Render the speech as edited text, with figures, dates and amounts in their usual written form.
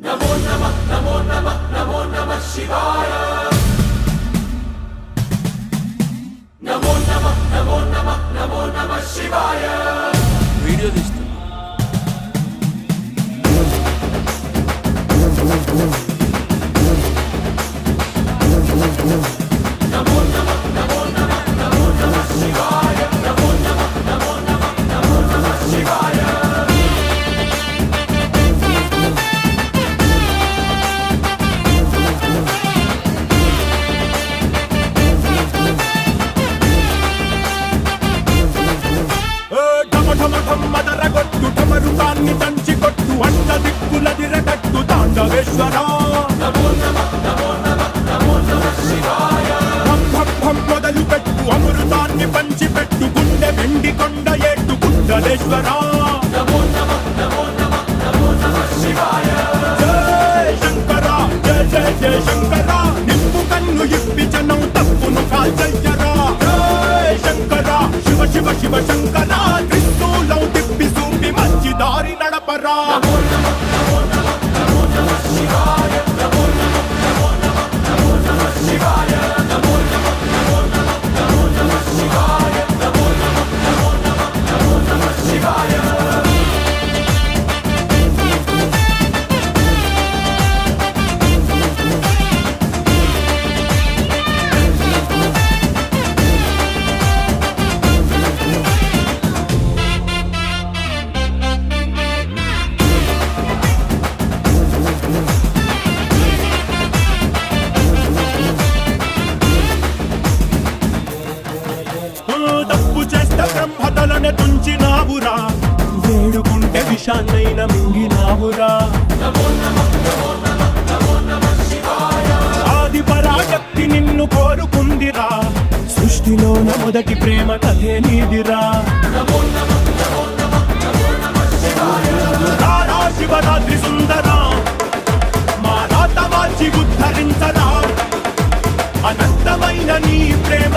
నమో నమః నమో నమః నమో నమః శివాయ నమో నమః నమో నమః నమో నమః శివాయ వీడియో తీస్తున్నా. నమో నమః నమో నమః నమో నమః శివాయ నమో నమః నమో నమః నమో నమః శివాయ మదరగొట్టు ఠమరుకాన్ని దంచి కొట్టు అంట దిక్కులదిరగట్టు తాండవేశ్వరా నమో నమః నమో నమః నమో నమః శివాయ భం భం భం మొదలు పెట్టు అమృతాన్ని పంచిపెట్టు గుండె వెండి కొండ ఏట్టు కుండలేశ్వరా నమో నమః నమో నమః నమో నమః శివాయ జయ శంకర జయ జయ జయ శంకర నిప్పు కన్ను ఇప్పి జనం తప్పును కాల్చయ్యరా జయ శంకర శివ శివ శివ శంకర త్రిశూలం తిప్పి చూపి మంచి దారి నడపరా నమో నమః నమో నమః నమో నమః శివాయ నమో నమః నమో నమః నమో నమః శివాయ నమో నమః నమో నమః నమో నమః శివాయ నమో నమః నమో నమః నమో నమః శివాయ తప్పు చేస్తే బ్రహ్మతలనే తుంచినావురా వేడుకుంటే విషాన్నైన మింగినావురా నమో నమః నమో నమః నమో నమః శివాయ ఆది పరాశక్తి నిన్ను కోరుకుందిరా సృష్టిలోన మొదటి ప్రేమ కథే నీదిరా నమో నమః నమో నమః నమో నమః శివాయ రారా శివరాత్రి సుందరా మా రాత మార్చి ఉద్ధరించరా అనంతమైన నీ ప్రేమ